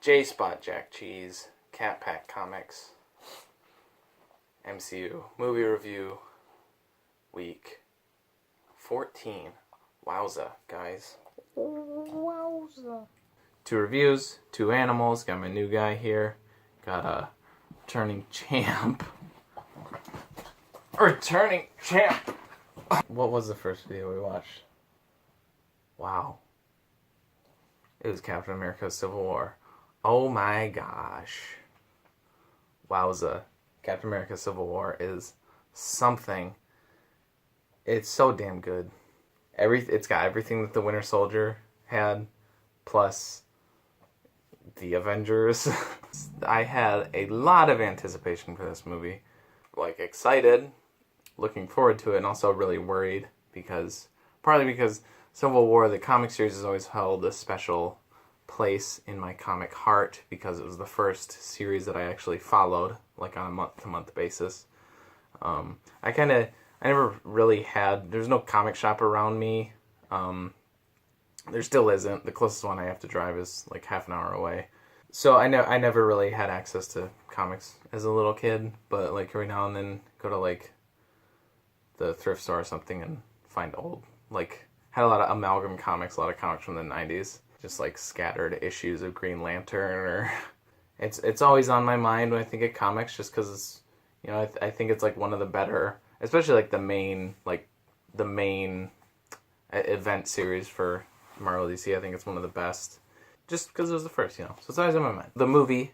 J-Spot Jack Cheese, Cat Pack Comics, MCU, movie review, week 14. Wowza, guys. Wowza. 2 reviews, 2 animals, got my new guy here, got a returning champ. Returning champ! What was the first video we watched? Wow. It was Captain America Civil War. Oh my gosh. Wowza. Captain America Civil War is something. It's so damn good. It's got everything that the Winter Soldier had, plus the Avengers. I had a lot of anticipation for this movie. Like, excited, looking forward to it, and also really worried partly because Civil War, the comic series, has always held a special place in my comic heart because it was the first series that I actually followed, like on a month-to-month basis. I never really had, there's no comic shop around me. There still isn't. The closest one I have to drive is like half an hour away. So I never really had access to comics as a little kid, but like every now and then go to like the thrift store or something and find old, like, had a lot of amalgam comics, a lot of comics from the 90s, just like scattered issues of Green Lantern, or it's always on my mind when I think of comics, just because it's, you know, I think it's like one of the better, especially like the main event series for Marvel DC. I think it's one of the best, just because it was the first, you know, so it's always on my mind. The movie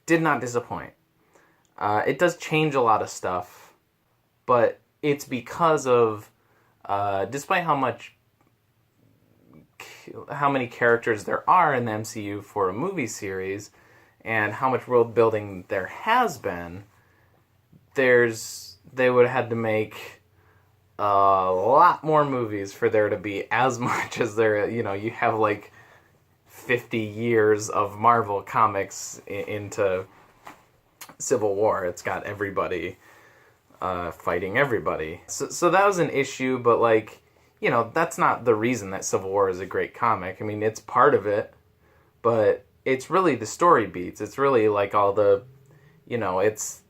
did not disappoint. It does change a lot of stuff, but it's because of, despite how many characters there are in the MCU for a movie series, and how much world building there has been, they would have had to make a lot more movies for there to be as much as there, you know, you have like 50 years of Marvel comics into Civil War. It's got everybody fighting everybody. So that was an issue, but like, you know, that's not the reason that Civil War is a great comic. I mean, it's part of it, but it's really the story beats. It's really like all the, you know, it's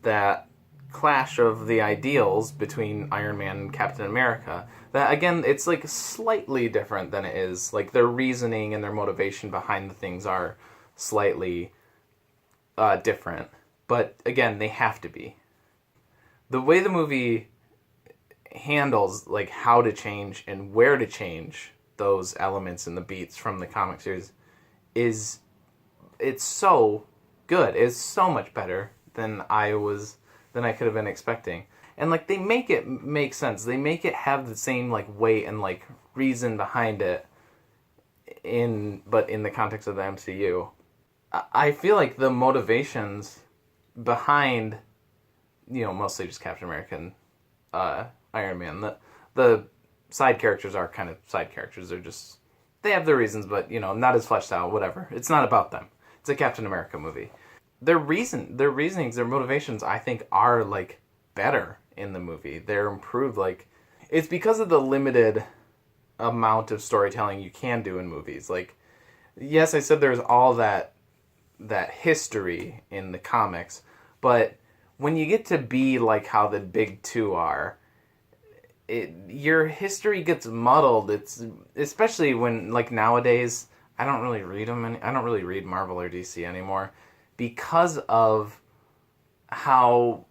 that clash of the ideals between Iron Man and Captain America. That, again, it's like slightly different than it is. Like, their reasoning and their motivation behind the things are slightly different. But again, they have to be. The way the movie handles like how to change and where to change those elements in the beats from the comic series it's so good. It's so much better than I could have been expecting. And like, they make it make sense. They make it have the same like weight and like reason behind it but in the context of the MCU. I feel like the motivations behind, you know, mostly just Captain America and Iron Man. The side characters are kind of side characters. They have their reasons, but, you know, not as fleshed out, whatever. It's not about them. It's a Captain America movie. Their reasonings, their motivations, I think, are, like, better in the movie. They're improved. Like, it's because of the limited amount of storytelling you can do in movies. Like, yes, I said there's all that history in the comics, but when you get to be like how the big two are, your history gets muddled. It's especially when, like, nowadays, I don't really read them. I don't really read Marvel or DC anymore because of how,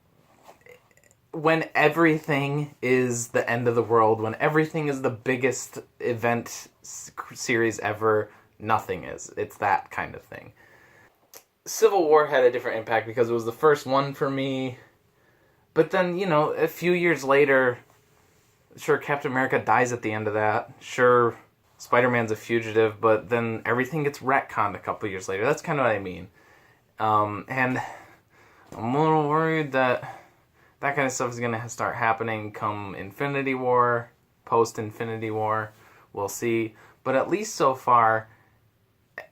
when everything is the end of the world, when everything is the biggest event series ever, nothing is. It's that kind of thing. Civil War had a different impact because it was the first one for me. But then, you know, a few years later, sure, Captain America dies at the end of that. Sure, Spider-Man's a fugitive, but then everything gets retconned a couple years later. That's kind of what I mean. And I'm a little worried that kind of stuff is going to start happening come Infinity War, post-Infinity War. We'll see. But at least so far,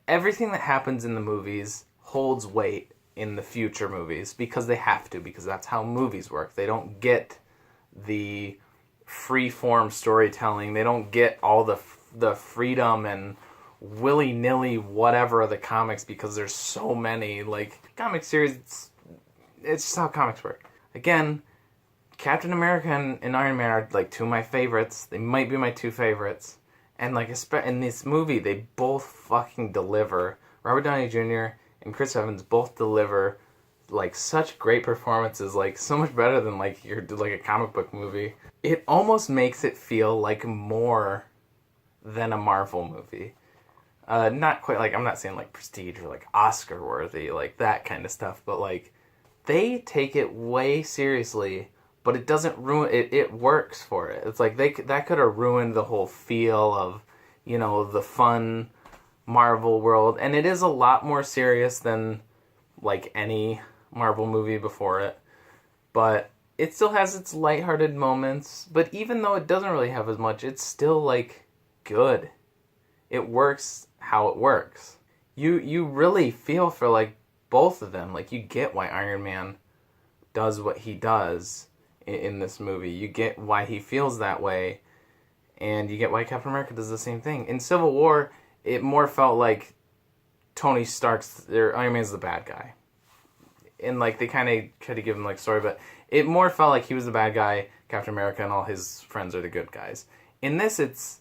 everything that happens in the movies holds weight in the future movies because they have to, because that's how movies work. They don't get the free-form storytelling. They don't get all the freedom and willy-nilly whatever of the comics because there's so many. Like, comic series, it's just how comics work. Again, Captain America and Iron Man are like two of my favorites. They might be my two favorites. And like in this movie, they both fucking deliver. Robert Downey Jr. and Chris Evans both deliver like such great performances, like so much better than like a comic book movie. It almost makes it feel like more than a Marvel movie. Not quite like, I'm not saying like prestige or like Oscar worthy, like that kind of stuff, but like they take it way seriously, but it doesn't ruin it. It works for it. It's like that could have ruined the whole feel of, you know, the fun Marvel world, and it is a lot more serious than like any Marvel movie before it, but it still has its lighthearted moments. But even though it doesn't really have as much, it's still like good. It works how it works. You really feel for like both of them. Like, you get why Iron Man does what he does in this movie. You get why he feels that way, and you get why Captain America does the same thing. In Civil War, it more felt like Tony Stark's, or Iron Man's the bad guy. And like they kind of tried to give him like story, but it more felt like he was the bad guy, Captain America and all his friends are the good guys. In this, it's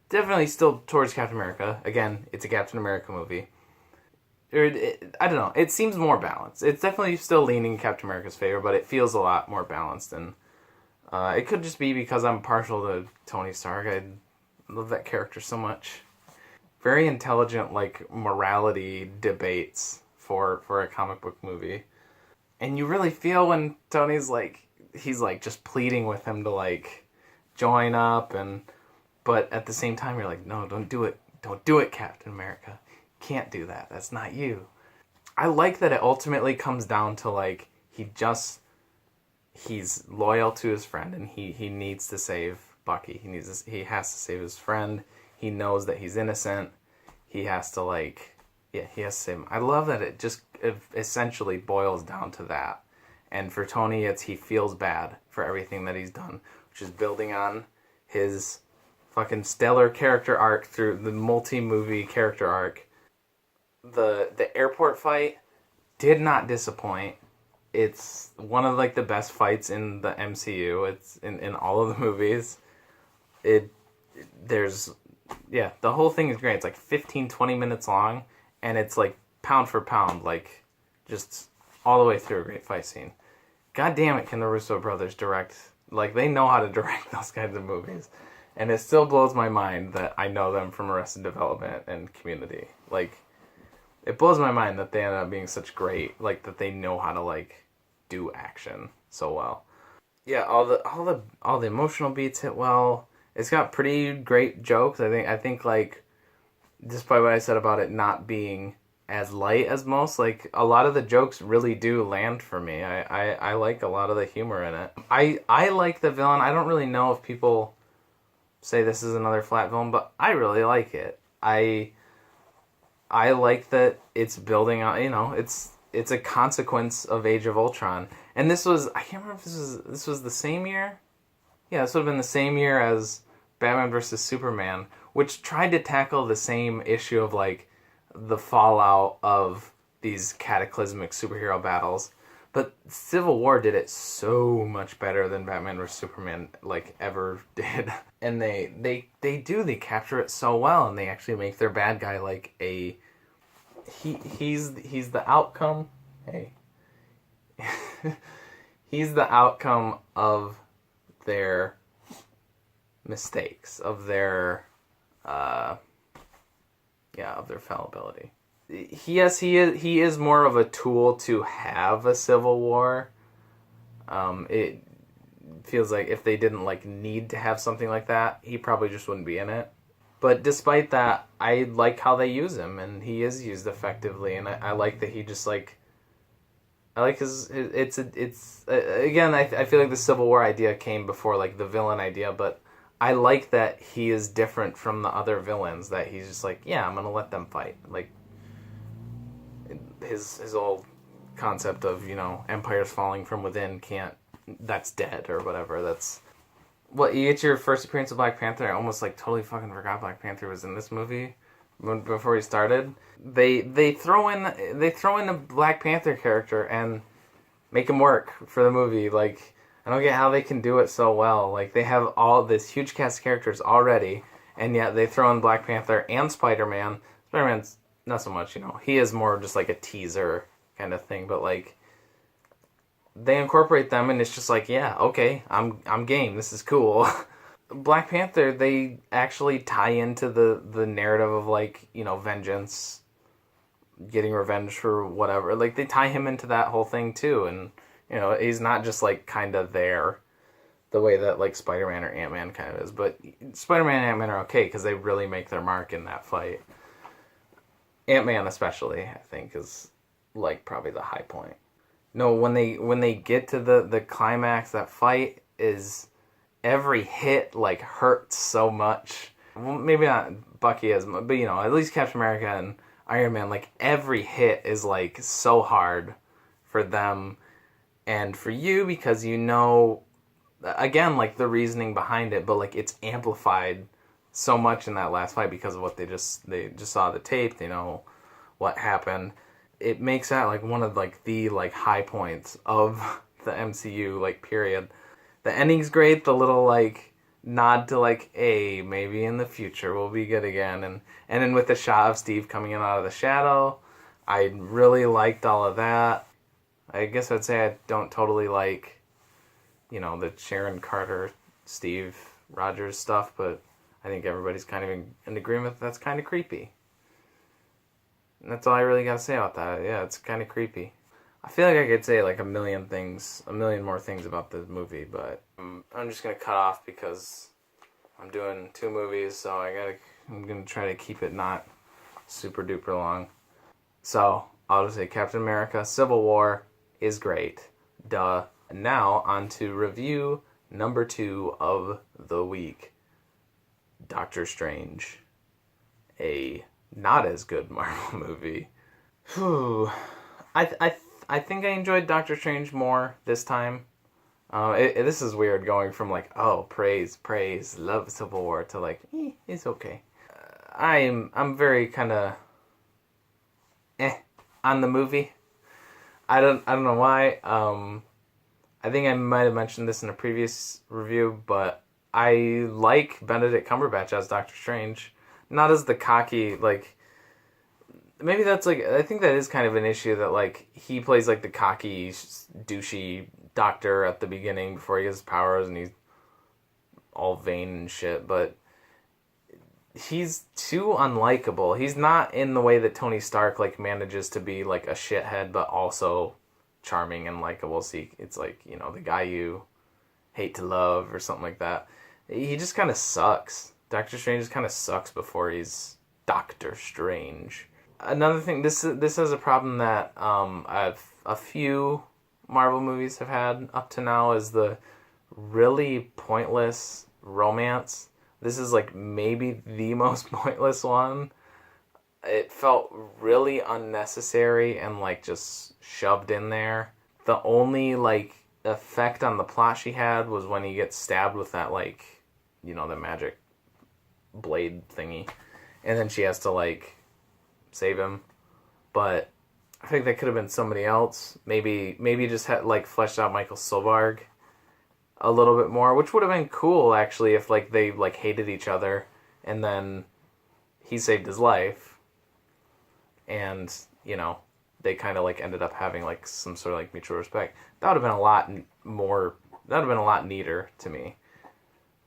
definitely still towards Captain America. Again, it's a Captain America movie. I don't know. It seems more balanced. It's definitely still leaning in Captain America's favor, but it feels a lot more balanced. And it could just be because I'm partial to Tony Stark. I love that character so much. Very intelligent, like, morality debates for a comic book movie. And you really feel when Tony's like, he's like just pleading with him to like join up, but at the same time you're like, no, don't do it. Don't do it, Captain America. Can't do that. That's not you. I like that it ultimately comes down to like he's loyal to his friend, and he needs to save Bucky. He has to save his friend. He knows that he's innocent. He has to he has to save him. I love that it essentially boils down to that. And for Tony, he feels bad for everything that he's done, which is building on his fucking stellar character arc through the multi-movie character arc. The airport fight did not disappoint. It's one of like the best fights in the MCU. It's in all of the movies. The whole thing is great. It's like 15-20 minutes long, and it's like pound for pound, like just all the way through a great fight scene. God damn it, can the Russo brothers direct? Like, they know how to direct those kinds of movies. And it still blows my mind that I know them from Arrested Development and Community. Like, it blows my mind that they end up being such great, like, that they know how to, like, do action so well. Yeah, all the emotional beats hit well. It's got pretty great jokes. I think like, despite what I said about it not being as light as most, like, a lot of the jokes really do land for me. I like a lot of the humor in it. I like the villain. I don't really know if people say this is another flat villain, but I really like it. I like that it's building on, you know, it's a consequence of Age of Ultron. And this was, I can't remember if this was the same year? Yeah, this would have been the same year as Batman vs. Superman, which tried to tackle the same issue of, like, the fallout of these cataclysmic superhero battles. But Civil War did it so much better than Batman vs. Superman, like, ever did. And they capture it so well, and they actually make their bad guy, like, he's the outcome. Hey. He's the outcome of their mistakes, of their of their fallibility. He is more of a tool to have a civil war. It feels like if they didn't like need to have something like that, he probably just wouldn't be in it. But despite that, I like how they use him, and he is used effectively, and I like that he just like, I like again, I feel like the Civil War idea came before like the villain idea, but I like that he is different from the other villains, that he's just like, yeah, I'm gonna let them fight. Like, his old concept of, you know, empires falling from within that's dead or whatever. That's what you get your first appearance of Black Panther. I almost like totally fucking forgot Black Panther was in this movie, before we started. They throw in a Black Panther character and make him work for the movie. Like, I don't get how they can do it so well. Like, they have all this huge cast of characters already, and yet they throw in Black Panther and Spider-Man. Spider-Man's not so much, he is more just like a teaser kind of thing, but like they incorporate them and it's just like, yeah, okay, I'm game. This is cool. Black Panther, they actually tie into the narrative of like, vengeance, getting revenge for whatever. Like they tie him into that whole thing too, and he's not just like kind of there the way that like Spider-Man or Ant-Man kind of is. But Spider-Man and Ant-Man are okay because they really make their mark in that fight. Ant-Man especially, I think, is like probably the high point. No, when they get to the climax, that fight is every hit like hurts so much. Well, maybe not Bucky as much, but at least Captain America and Iron Man, like every hit is like so hard for them and for you because again, like the reasoning behind it, but like it's amplified so much in that last fight because of what they just saw the tape, they know what happened. It makes that like one of like the like high points of the MCU like period. The ending's great, the little like nod to like, hey, maybe in the future we'll be good again, and then with the shot of Steve coming in out of the shadow, I really liked all of that. I guess I'd say I don't totally like the Sharon Carter, Steve Rogers stuff, but I think everybody's kind of in agreement that's kind of creepy. And that's all I really gotta say about that. Yeah, it's kind of creepy. I feel like I could say like a million more things about this movie, but I'm just gonna cut off because I'm doing 2 movies, so I'm gonna try to keep it not super duper long. So I'll just say Captain America: Civil War is great. Duh. Now on to review number 2 of the week. Doctor Strange, a not as good Marvel movie. Whew. I think I enjoyed Doctor Strange more this time. This is weird going from like, oh, praise, love Civil War to like, it's okay. I'm very kind of on the movie. I don't know why. I think I might have mentioned this in a previous review, but I like Benedict Cumberbatch as Doctor Strange. Not as the cocky, like, maybe that's like, I think that is kind of an issue that like, he plays like the cocky, douchey doctor at the beginning before he gets his powers and he's all vain and shit, but he's too unlikable. He's not in the way that Tony Stark like manages to be like a shithead, but also charming and likable. See, it's like, the guy you hate to love or something like that. He just kind of sucks. Doctor Strange just kind of sucks before he's Doctor Strange. Another thing, this is a problem that a few Marvel movies have had up to now, is the really pointless romance. This is like maybe the most pointless one. It felt really unnecessary and like just shoved in there. The only like effect on the plot she had was when he gets stabbed with that like, the magic blade thingy, and then she has to like save him. But I think that could have been somebody else. Maybe just had like fleshed out Michael Stuhlbarg a little bit more, which would have been cool actually if like they like hated each other and then he saved his life and they kind of like ended up having like some sort of like mutual respect. That would have been a lot more. That would have been a lot neater to me.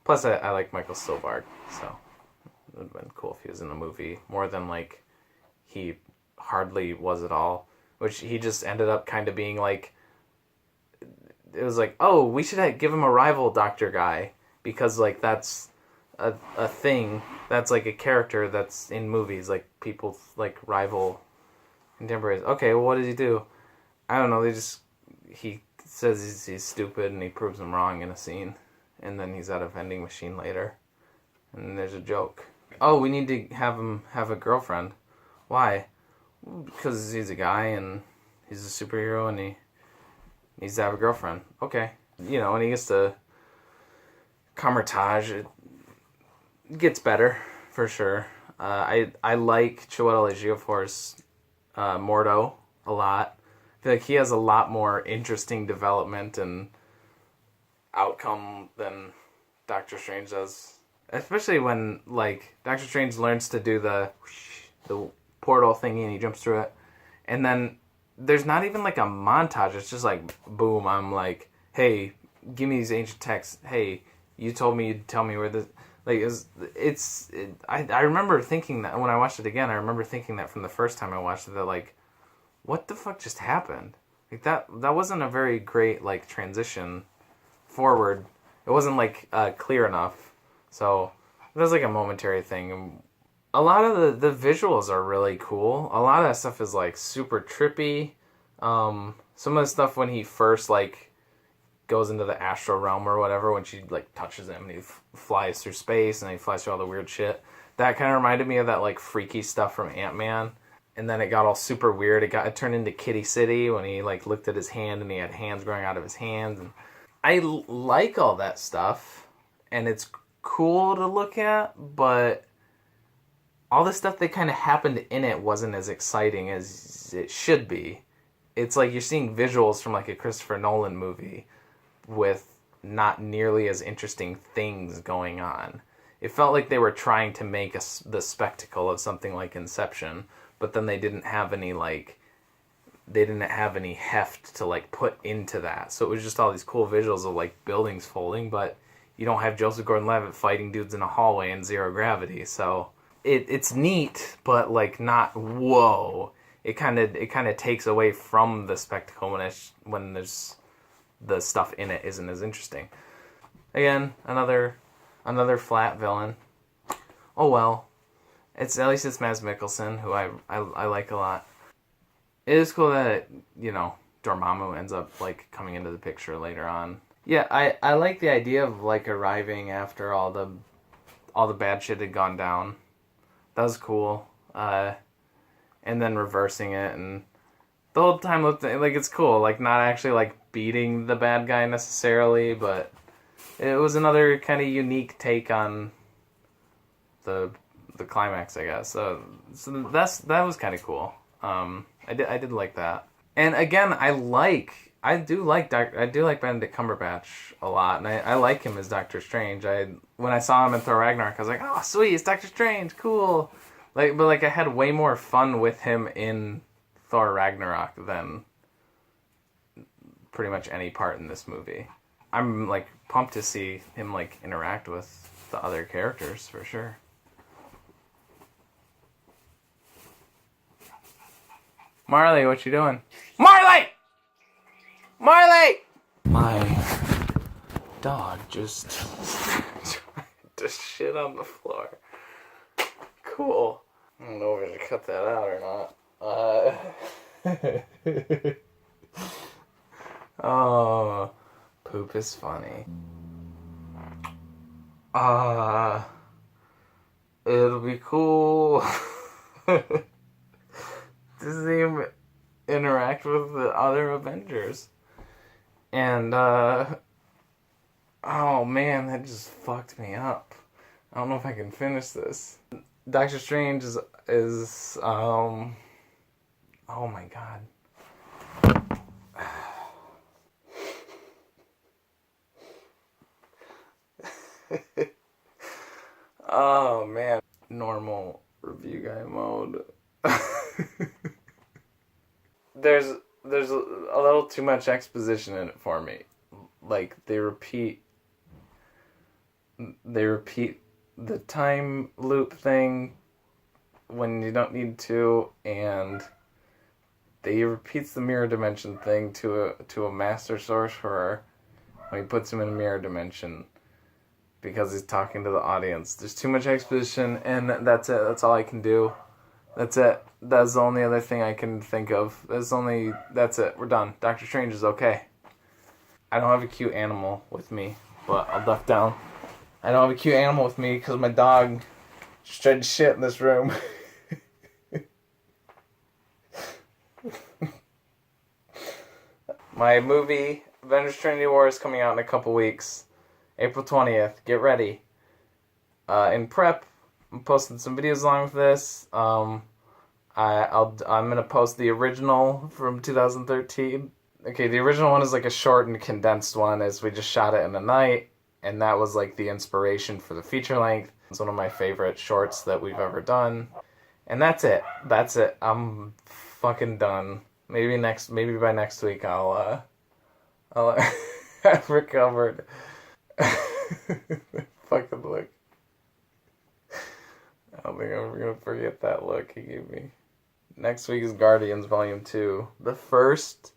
Plus, I like Michael Stuhlbarg, so it would have been cool if he was in the movie more than like he hardly was at all. Which he just ended up kind of being like. It was like, oh, we should give him a rival doctor guy because like that's a thing. That's like a character that's in movies, like people like rival contemporaries. Okay, well, what does he do? I don't know. He says he's stupid and he proves him wrong in a scene. And then he's at a vending machine later. And there's a joke. Oh, we need to have him have a girlfriend. Why? Because he's a guy and he's a superhero and he needs to have a girlfriend. Okay. And he gets to Camertage. It gets better, for sure. I like Chiwetel Ejiofor's Mordo a lot. I feel like he has a lot more interesting development and outcome than Doctor Strange does. Especially when, like, Doctor Strange learns to do the portal thingy and he jumps through it. And then there's not even, like, a montage. It's just like, boom, I'm like, hey, give me these ancient texts. Hey, you told me you'd tell me where this... Like, I remember thinking that when I watched it again, I remember thinking that from the first time I watched it, that, like, what the fuck just happened? Like, that wasn't a very great, like, transition forward. It wasn't, like, clear enough. So, it was, like, a momentary thing. A lot of the visuals are really cool. A lot of that stuff is, like, super trippy. Some of the stuff when he first, like, goes into the astral realm or whatever, when she, like, touches him and he flies through space and he flies through all the weird shit. That kind of reminded me of that, like, freaky stuff from Ant-Man. And then it got all super weird. It turned into Kitty City when he, like, looked at his hand and he had hands growing out of his hands. And I like all that stuff, and it's cool to look at, but all the stuff that kind of happened in it wasn't as exciting as it should be. It's like you're seeing visuals from, like, a Christopher Nolan movie with not nearly as interesting things going on. It felt like they were trying to make the spectacle of something like Inception, but then they didn't have any, like, heft to, like, put into that. So it was just all these cool visuals of, like, buildings folding, but you don't have Joseph Gordon-Levitt fighting dudes in a hallway in zero gravity. So it's neat, but, like, not whoa. It kind of takes away from the spectacle when there's the stuff in it isn't as interesting. Again, another flat villain. Oh well. At least it's Mads Mikkelsen, who I like a lot. It is cool that, you know, Dormammu ends up, like, coming into the picture later on. Yeah, I like the idea of, like, arriving after all the bad shit had gone down. That was cool. And then reversing it, and the whole time looked like it's cool. Like, not actually, like, beating the bad guy necessarily, but it was another kind of unique take on the climax, I guess. So that was kind of cool. I did like that. And again, I do like Benedict Cumberbatch a lot, and I like him as Doctor Strange. When I saw him in Thor Ragnarok, I was like, oh sweet, it's Doctor Strange, cool. But I had way more fun with him in Thor Ragnarok than pretty much any part in this movie. I'm, like, pumped to see him, like, interact with the other characters for sure. Marley, what you doing? Marley! Marley! My dog just tried to shit on the floor. Cool. I don't know if I should cut that out or not. Oh, poop is funny. It'll be cool to see him interact with the other Avengers. And, oh man, that just fucked me up. I don't know if I can finish this. Doctor Strange is oh my god. Oh man, normal review guy mode. There's a little too much exposition in it for me. Like, they repeat the time loop thing when you don't need to, and he repeats the mirror dimension thing to a master sorcerer when he puts him in a mirror dimension because he's talking to the audience. There's too much exposition, and that's it. That's all I can do. That's it. That's the only other thing I can think of. That's it. We're done. Doctor Strange is okay. I don't have a cute animal with me, but I'll duck down. I don't have a cute animal with me because my dog just tried to shit in this room. My movie, Avengers-Trinity War, is coming out in a couple weeks. April 20th. Get ready. In prep, I'm posting some videos along with this. I'm gonna post the original from 2013. Okay, the original one is like a short and condensed one, as we just shot it in a night, and that was like the inspiration for the feature length. It's one of my favorite shorts that we've ever done, and that's it. That's it. I'm fucking done. Maybe by next week I'll have recovered. Fucking look. I don't think I'm gonna forget that look he gave me. Next week is Guardians Volume 2. The first,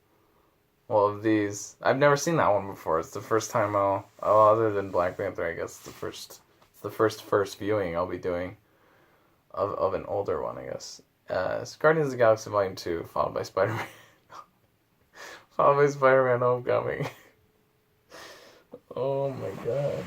well, of these. I've never seen that one before. It's the first time other than Black Panther, I guess, it's the first viewing I'll be doing of an older one, I guess. It's Guardians of the Galaxy Volume 2, followed by Spider-Man. Followed by Spider-Man Homecoming. Oh my god.